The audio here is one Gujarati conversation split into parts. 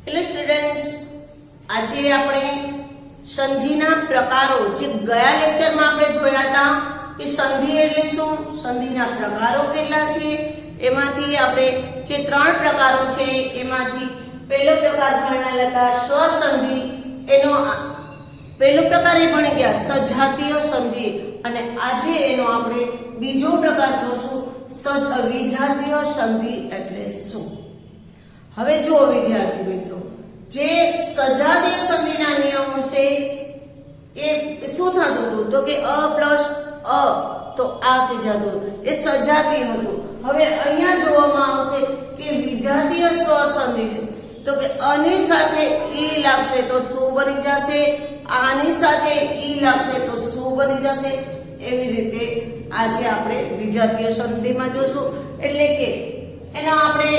હેલો સ્ટુડન્ટ્સ, આજે આપણે સંધિના પ્રકારો જે ગયા લેક્ચરમાં આપણે જોયા હતા કે સંધિ એટલે શું, સંધિના પ્રકારો કેટલા છે, એમાંથી આપણે જે 3 પ્રકારો છે એમાંથી પહેલો પ્રકાર ભણેલા હતા સ્વસંધિ. એનો પહેલો પ્રકાર એ ભણી ગયા સજાતીય સંધિ, અને આજે એનો આપણે બીજો પ્રકાર જોશું વિજાતીય સંધિ એટલે શું. હવે જુઓ વિદ્યાર્થી મિત્રો, જે સજાતીય સંધિના નિયમો છે એ શું થતું હતું તો કે અ પ્લસ અ તો આ થઈ જતું, એ સજાતીય હતું. હવે અહીંયા જોવામાં આવશે કે વિજાતીય સ્વસંધિ છે તો કે અની સાથે ઈ લાગશે તો શું બની જશે, આની સાથે ઈ લાગશે તો શું બની જશે. એવી રીતે આજે આપણે વિજાતીય સંધિમાં જોશું. એટલે કે એના આપણે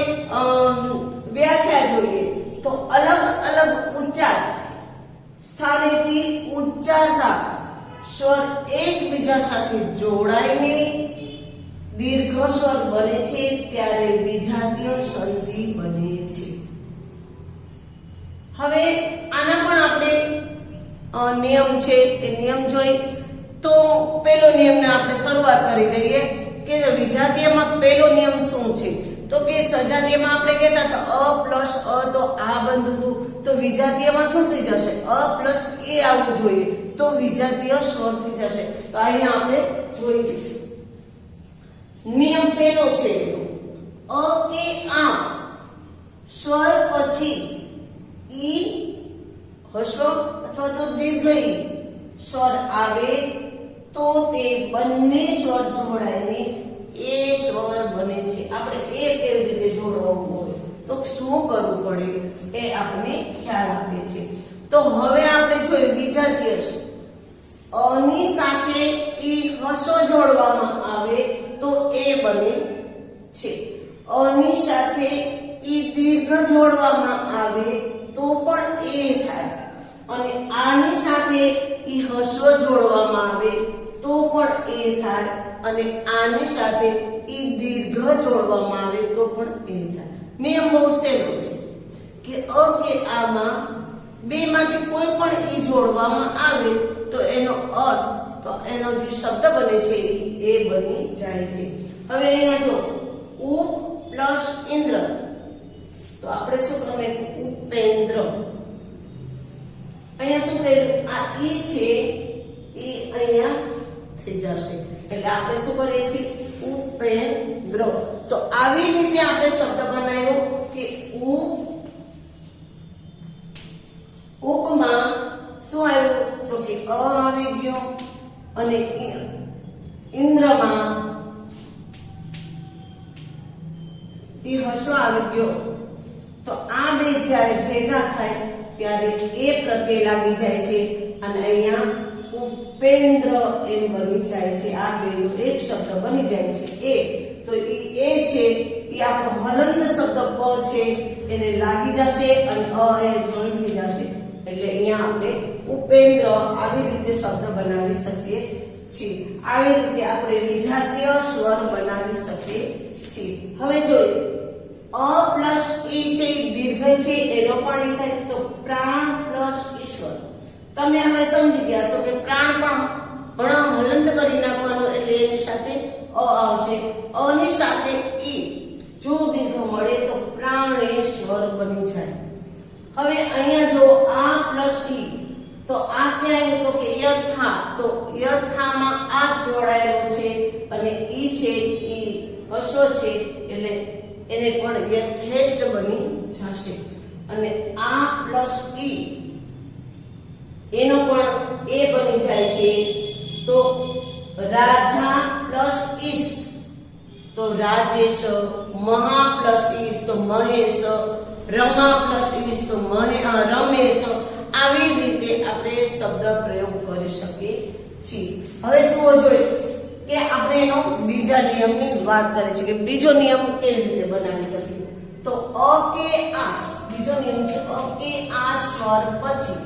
વ્યાખ્યા જોઈએ તો અલગ અલગ ઉચ્ચાર સ્થાનેથી ઉચ્ચારતા સ્વર એકબીજા સાથે જોડાઈને દીર્ઘ સ્વર બને છે ત્યારે વિજાતીય સંધિ બને છે. હવે આના પણ આપણે નિયમ છે એ નિયમ જોઈ તો પહેલો નિયમને આપણે શરૂઆત કરી દઈએ કે વિજાતીયમાં પહેલો નિયમ શું છે તો કે સજાતીયમાં આપણે કહેતા હતા અ પ્લસ અ તો આ બનતું હતું, તો વિજાતીયમાં શું થઈ જશે અ પ્લસ એ આવવું જોઈએ તો વિજાતીય સ્વર થઈ જશે. તો અહીંયા આપણે જોઈએ નિયમ પહેલો છે અ કે આ સ્વર પછી ઈ હસ્વ અથવા તો દીર્ઘ ઈ સ્વર આવે તો તે બંને સ્વર જોડાઈને એ સ્વર બને છે. આપણે એ કેવી રીતે જોડવાનું હોય તો શું કરવું પડે એ આપણને ખ્યાલ આપે છે. તો હવે આપણે જોઈએ વિજાતીય છે, અની સાથે ઈ હસો જોડવામાં આવે તો એ બને છે, અની સાથે ઈ દીર્ઘ જોડવામાં આવે તો પણ એ થાય, અને આની સાથે ઈ હસ્વ જોડવામાં આવે તો પણ એ થાય, અને આની સાથે ઈ દીર્ઘ જોડવામાં આવે તો પણ એ થાય. નિયમ બહુ સહેલો છે કે અ કે આમાં બે માંથી કોઈ પણ ઈ જોડવામાં આવે તો એનો અર્થ તો એનો જે શબ્દ બને છે એ બની જાય છે. હવે અહીંયા જો ઉપ પ્લસ ઇન્દ્ર તો આપણે શું કરવું ઉપેન્દ્ર. અહીંયા શું કહ્યું આ ઈ છે એ અહીંયા થઈ જશે એટલે આપણે શું કરીએ છીએ ઉપેન્દ્ર. તો આવી રીતે આપણે શબ્દ બનાવ્યો કે ઉપમાં શું આવ્યું તો કે અ આવી ગયો, અને ઇન્દ્રમાં ઈ હસ્વ આવી ગયો. તો આ બે જ્યારે ભેગા થાય ત્યારે એ પ્રત્યય લાગી જાય છે અને અહીંયા ઉપેન્દ્ર એમ બની જાય છે. આ બેનો એક શબ્દ બની જાય છે એ. તો એ છે એ આપણો હલંત શબ્દ પ છે એને લાગી જશે અને અ એ જોઈન્ટ થઈ જશે એટલે અહીંયા આપણે ઉપેન્દ્ર આવી રીતે શબ્દ બનાવી શકીએ છીએ. આવી રીતે આપણે વિજાતીય સ્વર બનાવી શકીએ છીએ. હવે જોઈએ અ પ્લસ ઈ છે દીર્ઘ છે એનો પણ એ થાય તો પ્રાણ પ્લસ ઈશ્વર. તમે હવે સમજી ગયા છો કે પ્રાણ પણ હલંત કરી નાખવાનું એટલે એની સાથે અ આવશે, અની સાથે ઈ જો દીર્ઘ મળે તો પ્રાણેશ્વર બની જાય. હવે અહીંયા જો આ પ્લસ ઈ તો આ ક્યાં આવ્યું તો કે યથા, તો યથામાં આ જોડાયેલું છે અને ઈ છે ઈ હસ્વ છે એટલે એને પણ યથેષ્ટ બની જશે. અને આ પ્લસ ઈ એનો પણ એ બની જાય છે તો રાજા પ્લસ ઈશ તો રાજેશ, મહા પ્લસ ઈશ તો મહેશ, રમા પ્લસ ઈશ તો રમેશ. આવી રીતે આપણે શબ્દ પ્રયોગ કરી શકીએ છીએ. હવે જુઓ જોઈએ કે આપણે એનો બીજા નિયમની વાત કરે છે કે બીજો નિયમ કેવી રીતે બનાવી શકીએ. તો અ કે આ બીજો નિયમ છે અ કે આ સ્વર પછી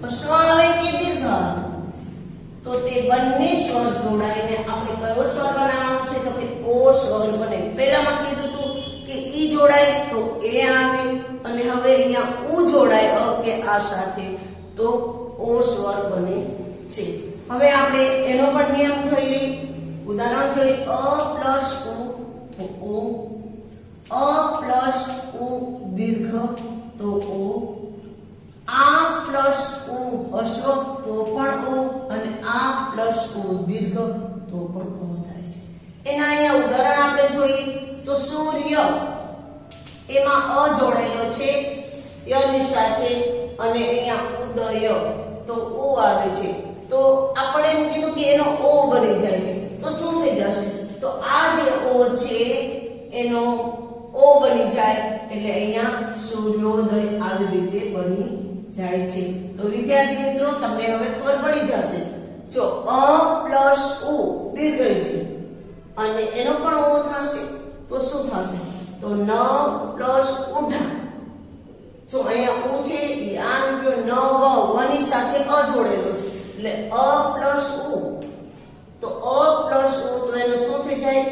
હસ્વ આવે કે દીર્ઘ આવે તો તે બંને સ્વર જોડાઈને આપણે કયો સ્વર બનાવવાનો છે તો કે ઓ સ્વર બને. પહેલામાં કીધું હતું કે ઈ જોડાય તો એ આવે, અને હવે અહીંયા ઉ જોડાય અ કે આ સાથે તો ઓ સ્વર બને છે. હવે આપણે એનો પણ નિયમ જોઈ લઈએ. ઉદાહરણ જોઈએ અ પ્લસ ઉ તો ઓ, અ પ્લસ ઉ દીર્ઘ તો ઓ, આ પ્લસ ઉ હસ્વ તો પણ ઓ, અને આ પ્લસ ઉ દીર્ઘ તો પણ ઓ થાય છે. એના અહીંયા ઉદાહરણ આપણે જોઈએ તો સૂર્ય, એમાં અ જોડાયેલો છે ય ની સાથે, અને અહીંયા ઉદય તો ઓ આવે છે. તો આપણે એમ કીધું કે એનો ઓ બની જાય છે તો શું થઈ જશે? તો આ જે ઓ છે એનો ઓ બની જાય એટલે અહીંયા સૂર્યોદય આવી રીતે બની જાય છે. તો વિદ્યાર્થી મિત્રો તમને હવે ખબર પડી જશે. જો અ પ્લસ ઉ દીર્ઘ છે અને એનો પણ ઓ થશે તો શું થશે? તો ન પ્લસ ઉઢા. જો અહીંયા ઉ છે એ આ ગયો ન વ ની સાથે અ જોડેલો છે એટલે અ પ્લસ ઉ, તો અ પ્લસ ઉ તો એનો શું થઈ જાય?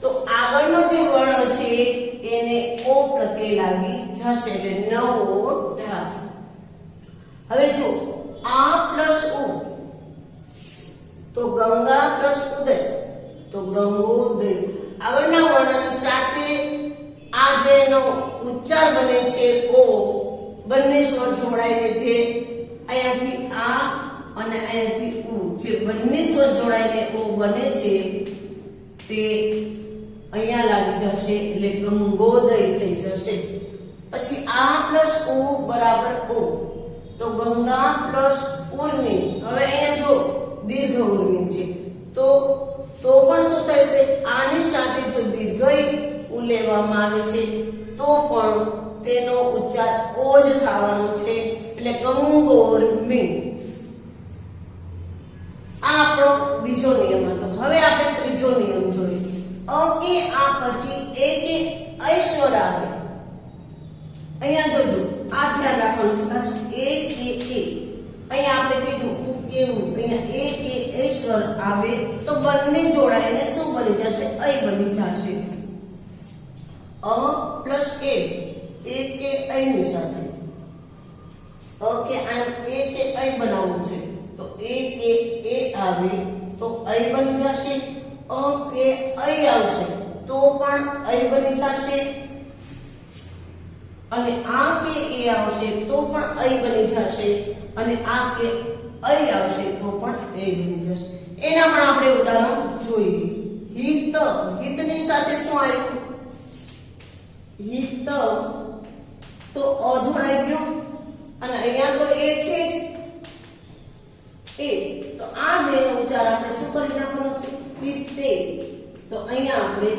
તો આગળનો જે વર્ણ છે એને ઓ પ્રત્યે લાગી જશે એટલે નવો ઢા. હવે જો આ પ્લસ ઉ તો ગંગા પ્લસ ઉદય તો ગંગોદય. આગળના વર્ણની સાથે આ જેનો ઉચ્ચાર બને છે ઓ, બંને સ્વર જોડાઈને છે અહીંયાથી આ અને અહીંયાથી ઉ, જે બંને સ્વર જોડાઈને ઓ બને છે તે અહીંયા લાગી જશે એટલે ગંગોદય થઈ જશે. પછી આ પ્લસ ઉ બરાબર ઓ તો ગંગા પ્લસ ઉર્મિ. હવે અહીંયા જો દીર્ઘ ઉર્મિ છે તો પણ શું થશે? આની સાથે જો દીર્ઘ ઉ લેવામાં આવે છે તો પણ તેનો ઉચ્ચાર ઓ જ થવાનો છે એટલે ગંગોર્મિ. આ આપણો બીજો નિયમ હતો. હવે આપણે ત્રીજો નિયમ જોઈએ. અ કે આ પછી એ કે ઐશ્વર આવે. અહીંયા જોજો આ ધ્યાન રાખવાનું છે ખાસ. એ કે એ અહીંયા આપણે કીધું ઉ કેવું, અહીંયા એ કે ઐશ્વર આવે તો બંને જોડાઈને શું બની જશે? ઐ બની જશે. અ પ્લસ એ કે ઐ ની સાથે અ કે આ એ કે ઐ બનાવવું છે તો એ કે એ આવે તો ઐ બની જશે. અ કે ઐ આવશે તો પણ ઐ બની જશે, અને આ કે એ આવશે તો પણ ઐ બની જશે, અને આ કે ઐ આવશે તો પણ એ બની જશે. એના પણ આપણે ઉદાહરણ જોઈએ. હિત, હિતની સાથે શું આવ્યું? હિત તો અ જોડાઈ ગયો અને અહીંયા તો એ છે જ એ, તો આ બેનો ઉચ્ચાર આપણે શું કરી નાખવાનો છે? હિતે. તો અહીંયા આપણે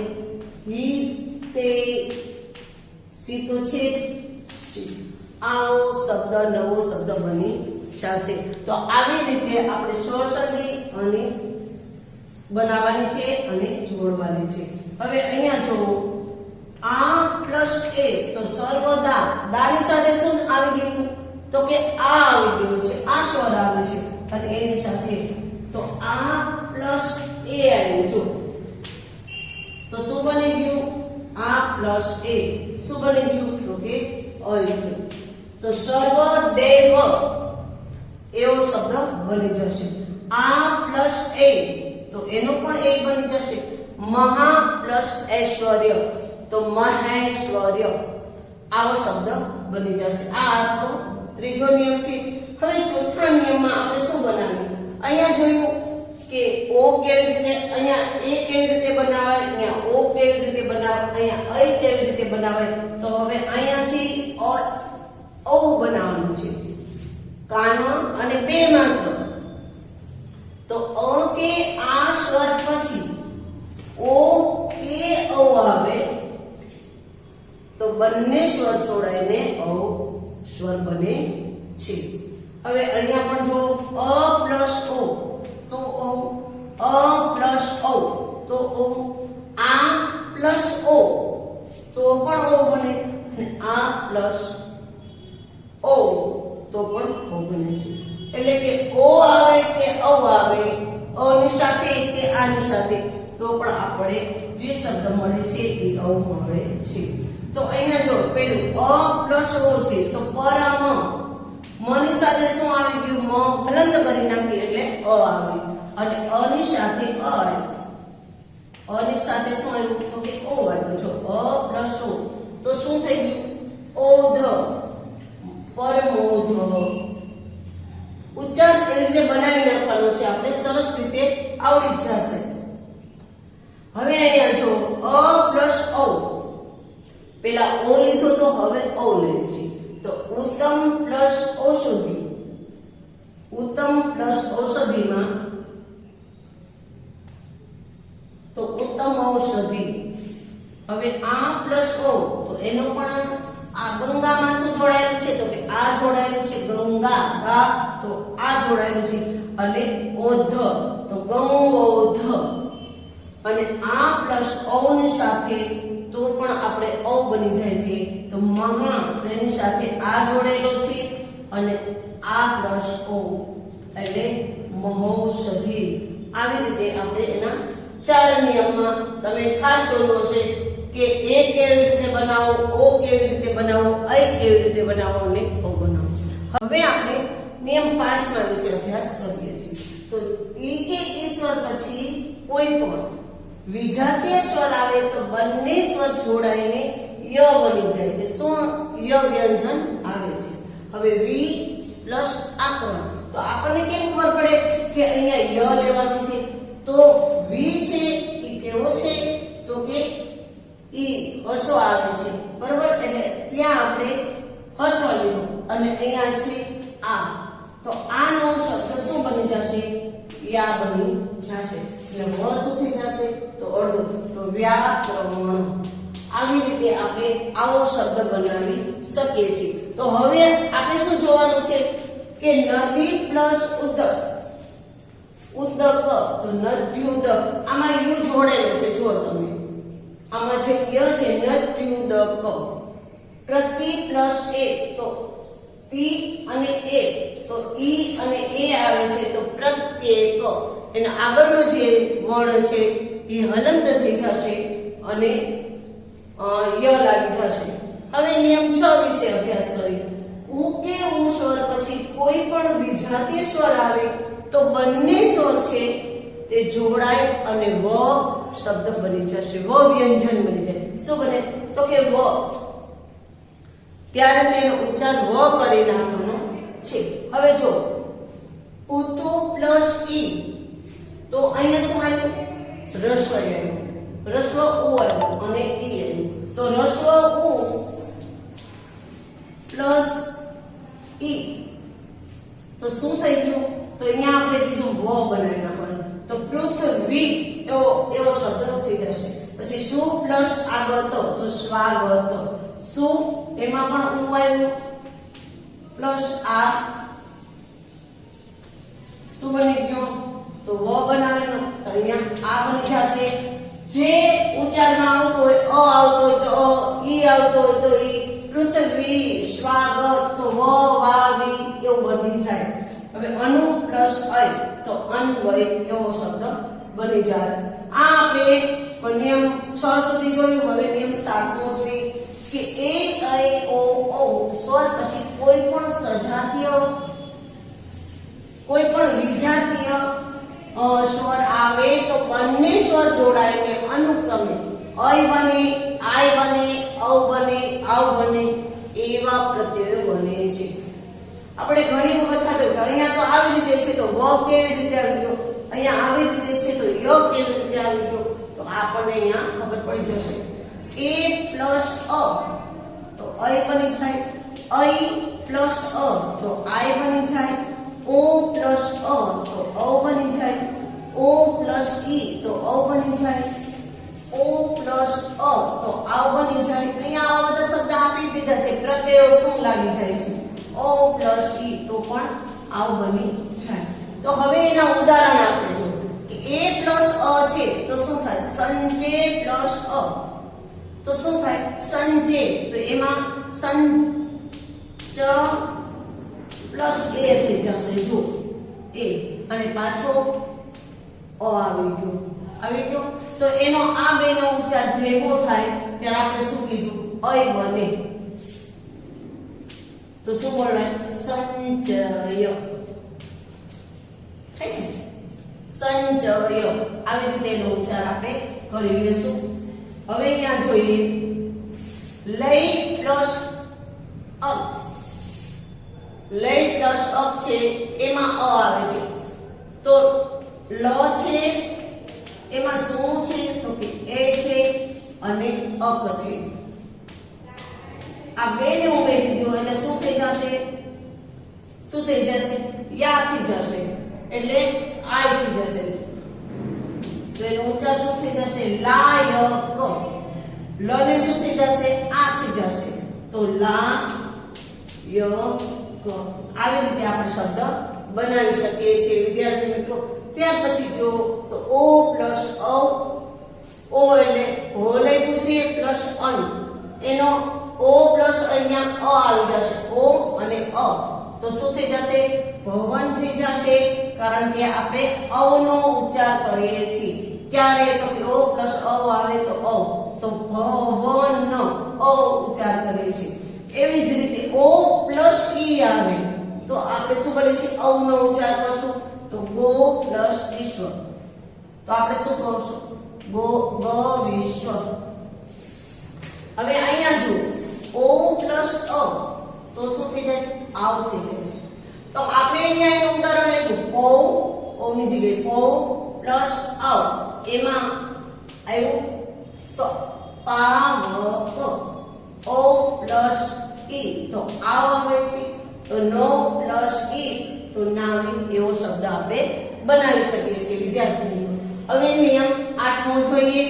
હિતે સી તો છે જ સી, આવો શબ્દ નવો શબ્દ બની જશે. તો આવી રીતે આપણે સ્વર સંધિ અને બનાવવાની છે અને જોડવાની છે. હવે અહીંયા જો આ પ્લસ એ તો સર્વદા, દાની સાથે શું આવી ગયું? તો કે આ આવી ગયું છે, આ સ્વર આવે છે અને એની સાથે તો આ પ્લસ એ આવ્યું. જો તો શું બની ગયું? આ પ્લસ એ શું બની ગયું? તો કે અય થયું. તો સર્વદેવ એવો શબ્દ બની જશે. આ પ્લસ એ તો એનો પણ એ બની જશે. મહા પ્લસ ઐશ્વર્ય તો મહેશ્વર્ય આવો શબ્દ બની જશે. આ આપણો ત્રીજો નિયમ છે. હવે ચોથા નિયમમાં આપણે શું બનાવ્યું? અહીંયા જોયું કે ઓ કેવી રીતે, અહીંયા એ કેવી રીતે બનાવાય, અહીંયા ઓ કેવી રીતે બનાવાય, અહીંયા ઐ કેવી રીતે બનાવાય. તો હવે અહીંયાથી ઓ બનાવવાનું છે, કાન અને બે માત્ર. તો અ કે આ સ્વર પછી ઓ કે ઓ આવે તો બંને સ્વર જોડાઈને ઓ સ્વર બને છે. હવે અહીંયા પણ જો અ પ્લસ ઓ તો ઓ, અ પ્લસ ઓ તો ઓ, આ પ્લસ ઓ તો પણ ઓ બને, અને આ પ્લસ ઓ તો પણ ઓ બને છે. એટલે કે ઓ આવે કે ઓ આવે, અ ની સાથે કે આની સાથે તો પણ આપણે જે શબ્દ મળે છે એ ઓ મળે છે. તો અહીંયા જો પેલું અ પ્લસ ઓ છે તો પરમ મની સાથે શું આવી ગયું મ હલંત કરી નાખી એટલે અ આવી અને અ ની સાથે અ ની સાથે શું આવ્યું તો કે ઓ આવ્યો જો અ પ્લસ ઓ તો શું થઈ ગયું ઓધ પરમોધ ઉચ્ચાર એવી રીતે બનાવી નાખવાનો છે આપણે સરસ રીતે આવડી જ જશે હવે અહીંયા જો અ પ્લસ ઓ પેલા ઓ લીધો તો હવે ઓ લેવું છે તો ઉત્તમ પ્લસ ઔષધિ ઉત્તમ પ્લસ ઔષધિમાં તો ઉત્તમ ઔષધિ હવે આ પ્લસ ઓ તો એનો પણ આ ગંગામાં શું જોડાયેલું છે તો કે આ જોડાયેલું છે ગંગા ગા તો આ જોડાયેલું છે અને ઓધ તો ગંગોધ અને આ પ્લસ ઓ ની સાથે તો પણ આપણે ઓ બની જાય છે તો મહા તો એની સાથે આ જોડેલો છે અને આ પ્લસ ઓ એટલે મહૌષધિ આવી રીતે આપણે એના ચાર નિયમમાં તમે ખાસ જોયું હશે કે એ કેવી રીતે બનાવો ઓ કેવી રીતે બનાવો અ કેવી રીતે બનાવો અને ઓ બનાવો હવે આપણે નિયમ 5 માં વિશે અભ્યાસ કરીએ છીએ તો ઈ કે ઈશ્વર પછી કોઈ પણ વિજાતીય સ્વર આવે તો બંને સ્વર જોડાઈને ય બની જાય છે શું ય વ્યંજન આવે છે હવે વી પ્લસ આક્રમ તો આપણને કેમ ખબર પડે કે અહીંયા ય લેવાનું છે તો વી છે એ કેવો છે તો કે ઈ હસો આવે છે બરોબર એટલે ત્યાં આપણે હસો લીધો અને અહીંયા છે આ તો આનો શબ્દ શું બની જશે યા બની જશે એટલે વ શું થઈ જશે તો અડધું તો વ્યાકરણ આવી રીતે આપણે આવો શબ્દ બનાવી શકીએ છીએ તો હવે આપણે શું જોવાનું છે કે નદી પ્લસ ઉદક ઉદક તો નદ્યુદક આમાં યુ જોડેલું છે જો તમે આમાં જે ય છે નદ્યુદક પ્રતિ પ્લસ એ તો તી અને એ તો ઈ અને એ આવે છે તો પ્રત્યેક એનો આગળનો જે વર્ણ છે એ હલંત થઈ જશે અને ય લાગી જશે હવે નિયમ 6 વિશે અભ્યાસ કરીએ ઉ કે ઉ સ્વર પછી કોઈ પણ વિજાતીય સ્વર આવે તો બંને સ્વર છે તે જોડાય અને વ શબ્દ બની જશે વ વ્યંજન બની જાય શું બને તો કે વ ત્યારે તેનો ઉચ્ચાર વ કરી નાખવાનો છે હવે જો ઉતુ પ્લસ ઈ તો અહીંયા શું આવ્યું રસ્વ આવ્યું રસ્વ ઉ આવ્યું અને ઈ આવ્યું તો રસ્વ ઉ પ્લસ ઈ તો શું થઈ ગયું તો અહીંયા આપણે કીધું વ બનાવી નાખવાનું તો પૃથ્વી એવો શબ્દ થઈ જશે પછી શું પ્લસ આગત તો સ્વાગત શું એમાં પણ ઉ આવ્યું પ્લસ આ શું બની ગયું તો વ બનાવેલો તો અહીંયા આ બની જશે જે ઉચ્ચારમાં આવતો હોય અ આવતો હોય તો ઈ આવતો હોય તો ઈ પૃથ્વી સ્વાગત તો વ વાવી એવું બની જાય હવે અનુ પ્લસ અય તો અન્વય એવો શબ્દ બની જાય આ આપણે નિયમ 6 સુધી જોયું હવે નિયમ 7મો જોઈએ કે એ અય ઓ ઓ સ્વર પછી કોઈ પણ સજાતીય કોઈ પણ વિજાતીય સ્વર આવે તો બંને સ્વર જોડાઈને અનુક્રમે અય બને આય બને ઔ બને આવ બને એવા પ્રત્યયો બને છે આપણે ઘણી વખત થતું કે અહીંયા તો આવી રીતે છે તો વ કેવી રીતે આવી ગયો અહીંયા આવી રીતે છે તો ય કેવી રીતે આવી ગયો તો આપણને અહીંયા ખબર પડી જશે એ પ્લસ અ તો અય બની જાય અય પ્લસ અ તો આય બની જાય ઓ પ્લસ અ તો ઔ બની જાય ઓ પ્લસ ઈ તો ઔ બની જાય ઓ પ્લસ અ તો આવ બની જાય અહીંયા આવા બધા શબ્દ આપી દીધા છે પ્રત્યયો શું લાગી જાય છે ઓ પ્લસ ઈ તો પણ આવ બની જાય તો હવે એના ઉદાહરણ આપણે જોઈએ કે એ પ્લસ અ છે તો શું થાય સંજે પ્લસ અ તો શું થાય સંજે તો એમાં સંચ પ્લસ એ થઈ જશે જો એ અને પાછો અ આવી ગયો તો એનો આ બેનો ઉચ્ચાર ભેગો થાય ત્યારે આપણે શું કીધું અય બને તો શું બોલવાય? સંચય. સંચય. આવી રીતે એનો ઉચ્ચાર આપણે કરી લેશું. હવે અહીંયા જોઈએ લય પ્લસ અપ. લય પ્લસ અપ છે એમાં અ આવે છે તો લ છે એમાં શું છે તો કે એ છે અને અક છે. આ બે ને ઉમેરી દો એટલે શું થઈ જશે? શું થઈ જશે? યા થઈ જશે એટલે આય થઈ જશે. તો એનો ઉચ્ચાર શું થઈ જશે? લાયક. લ ને શું થઈ જશે? આ થઈ જશે તો લા ય ક. આવી રીતે આપણે શબ્દ બનાવી શકીએ છીએ વિદ્યાર્થી મિત્રો. ત્યાર પછી જો તો ઓ પ્લસ અ. ઓ એટલે હો લખ્યું છે પ્લસ અન એનો ઓ પ્લસ અહીંયા અ આવી જશે. ઓ અને અ તો શું થઈ જશે? ભવન થઈ જશે કારણ કે આપણે અ નો ઉચ્ચાર કરીએ છીએ. ક્યારે? તો કે ઓ પ્લસ અ આવે તો અ તો ભવન અ ઉચ્ચાર કરીએ છીએ. એવી જ રીતે ઓ પ્લસ ઈ આવે તો આપણે શું કરીએ છીએ? અ નો ઉચ્ચાર કરશું તો ગો પ્લસ ઈશ્વર. તો આપણે શું કરશું? ગો ગ વિશ્વ. હવે અહીંયા જો ઓ પ્લસ અ તો શું થઈ જાય? આવ થઈ જાય છે. તો આપણે અહીંયા એનું ઉદાહરણ લઈશું. ઓ ની જગ્યાએ ઓ પ્લસ આવ એમાં આવ્યું તો પાવક. ઓ પ્લસ ઈ તો આવ આવે છે તો નો પ્લસ ઈ તો નાવી એવો શબ્દ આપણે બનાવી શકીએ છીએ વિદ્યાર્થી મિત્રો. હવે નિયમ 8મો જોઈએ.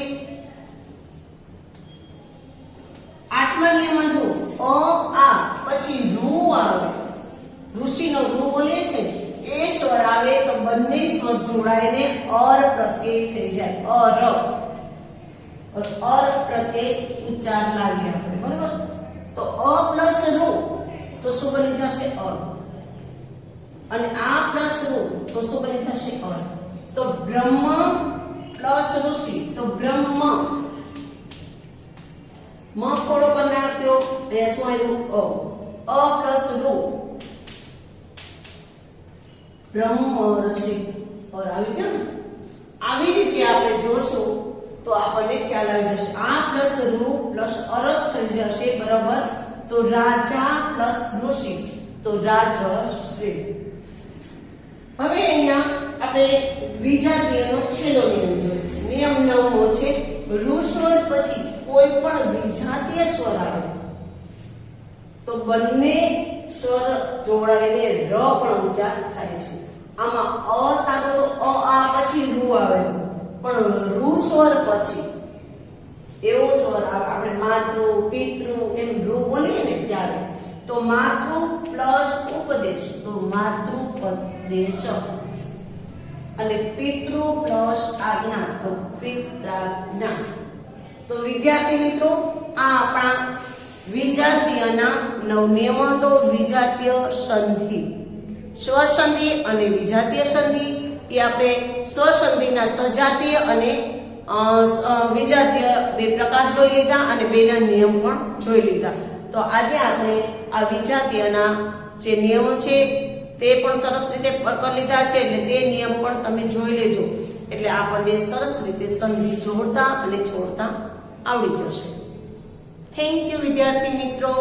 8મા નિયમમાં જો અ આ પછી રૂ આવે. ઋષિનો રૂ બોલીએ છે એ સ્વર આવે તો બંને સ્વર જોડાઈને અર પ્રત્યય થઈ જાય. અર પ્રત્યય ઉચ્ચાર લાગે આપણે બરાબર. તો અ પ્લસ રૂ તો શું બની જશે? અર. અને આ પ્લસ રૂ તો શું બની જશે? અર. તો બ્રહ્મ પ્લસ ઋષિ તો બ્રહ્મ. મ ખોડો કરી નાખ્યો એ શું આવ્યું? અ પ્લસ રૂ બ્રહ્મર્ષિ. ઓર આવી ગયું ને? આવી રીતે આપણે જોશું તો આપણને ખ્યાલ આવી જશે. આ પ્લસ રૂ પ્લસ અરત થઈ જશે બરાબર. તો રાજા પ્લસ ઋષિ તો રાજશ્રી. હવે અહીંયા આપણે વિજાતીયનો છેલ્લો નિયમ જોઈએ. નિયમ 9મો છે રૂ સ્વર પછી કોઈ પણ વિજાતીય સ્વર આવે તો બંને સ્વર જોડાઈને ર પણ ઉચ્ચાર થાય છે. આમાં અ થાતો તો અ આ પછી રૂ આવે પણ રૂ સ્વર પછી એવો સ્વર આવે. આપણે માતૃ પિતૃ એમ રૂ બોલીએ ને ત્યારે તો માતૃ પ્લસ ઉપદેશ તો માતૃપદેશ અને પિતૃ પ્લસ આજ્ઞા તો પિત્રાજ્ઞા. તો વિદ્યાર્થી મિત્રો આ આપણા વિજાતીયના 9 નિયમો તો વિજાતીય સંધિ, સ્વર સંધિ અને વિજાતીય સંધિ એ આપણે સ્વર સંધિના સજાતીય અને વિજાતીય બે પ્રકાર જોઈ લીધા અને બેના નિયમ પણ જોઈ લીધા. તો આજે આપણે આ વિજાતીયના જે નિયમો છે તે પણ સરસ રીતે કરી લીધા છે એટલે તે નિયમ પણ તમે જોઈ લેજો એટલે આપણને સરસ રીતે સંધિ જોડતા અને છોડતા આવડી જશે. થેન્ક યુ વિદ્યાર્થી મિત્રો.